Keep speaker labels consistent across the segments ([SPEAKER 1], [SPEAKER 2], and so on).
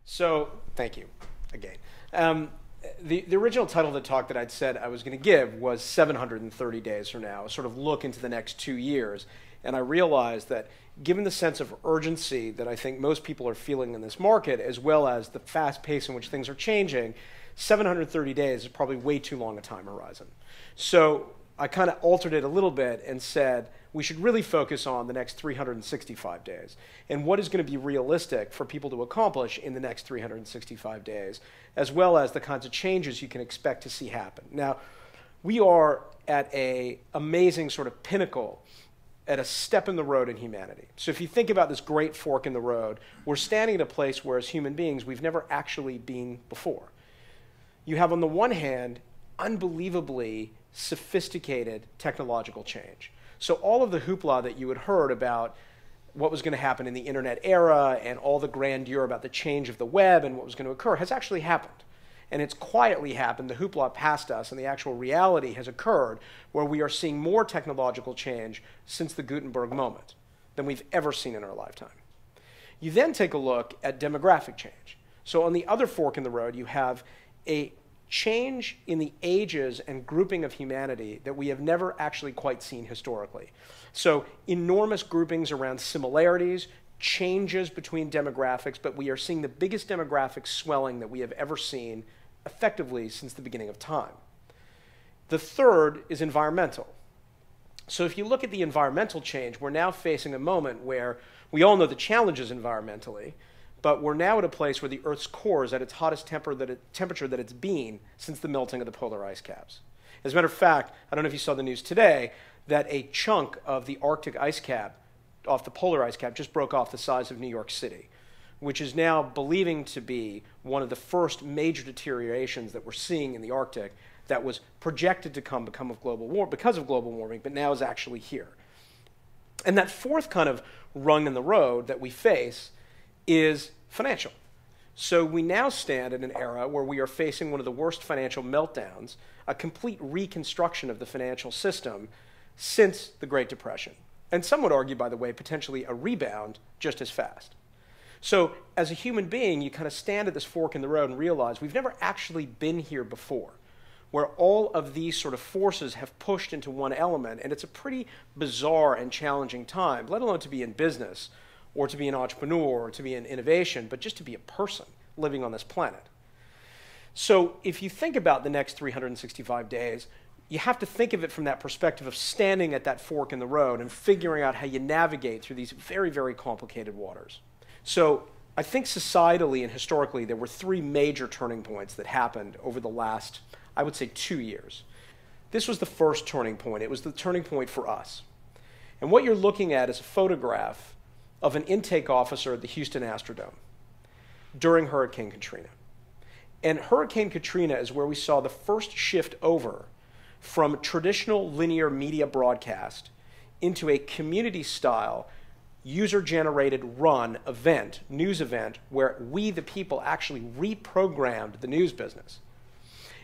[SPEAKER 1] So, thank you again. The original title of the talk that I'd said I was going to give was 730 days from now, a sort of look into the next 2 years. And I realized that given the sense of urgency that I think most people are feeling in this market, as well as the fast pace in which things are changing, 730 days is probably way too long a time horizon. So I kind of altered it a little bit and said we should really focus on the next 365 days and what is going to be realistic for people to accomplish in the next 365 days, as well as the kinds of changes you can expect to see happen. Now, we are at an amazing sort of pinnacle, at a step in the road in humanity. So if you think about this great fork in the road, we're standing at a place where as human beings we've never actually been before. You have on the one hand unbelievably sophisticated technological change. So all of the hoopla that you had heard about what was going to happen in the internet era and all the grandeur about the change of the web and what was going to occur has actually happened. And it's quietly happened. The hoopla passed us, and the actual reality has occurred where we are seeing more technological change since the Gutenberg moment than we've ever seen in our lifetime. You then take a look at demographic change. So on the other fork in the road, you have a change in the ages and grouping of humanity that we have never actually quite seen historically. So enormous groupings around similarities, changes between demographics, but we are seeing the biggest demographic swelling that we have ever seen effectively since the beginning of time. The third is environmental. So if you look at the environmental change, we're now facing a moment where we all know the challenges environmentally, but we're now at a place where the Earth's core is at its hottest temperature that it's been since the melting of the polar ice caps. As a matter of fact, I don't know if you saw the news today, that a chunk of the Arctic ice cap, off the polar ice cap, just broke off the size of New York City, which is now believing to be one of the first major deteriorations that we're seeing in the Arctic that was projected to come because of global warming, but now is actually here. And that fourth kind of rung in the road that we face is financial. So we now stand in an era where we are facing one of the worst financial meltdowns, a complete reconstruction of the financial system since the Great Depression. And some would argue, by the way, potentially a rebound just as fast. So as a human being, you kind of stand at this fork in the road and realize we've never actually been here before, where all of these sort of forces have pushed into one element, and it's a pretty bizarre and challenging time, let alone to be in business, or to be an entrepreneur, or to be in innovation, but just to be a person living on this planet. So if you think about the next 365 days, you have to think of it from that perspective of standing at that fork in the road and figuring out how you navigate through these very, very complicated waters. So I think societally and historically, there were three major turning points that happened over the last, I would say, 2 years. This was the first turning point. It was the turning point for us. And what you're looking at is a photograph of an intake officer at the Houston Astrodome during Hurricane Katrina. And Hurricane Katrina is where we saw the first shift over from traditional linear media broadcast into a community-style, user-generated run event, news event, where we, the people, actually reprogrammed the news business.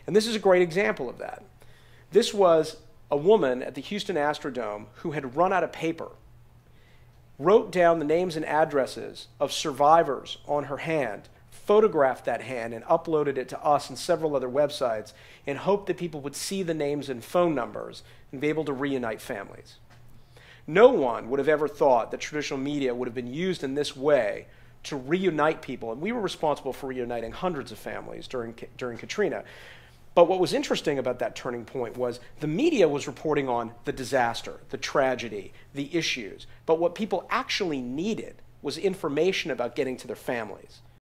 [SPEAKER 1] And this is a great example of that. This was a woman at the Houston Astrodome who had run out of paper, wrote down the names and addresses of survivors on her hand, photographed that hand and uploaded it to us and several other websites in hope that people would see the names and phone numbers and be able to reunite families. No one would have ever thought that traditional media would have been used in this way to reunite people, and we were responsible for reuniting hundreds of families during Katrina. But what was interesting about that turning point was the media was reporting on the disaster, the tragedy, the issues. But what people actually needed was information about getting to their families.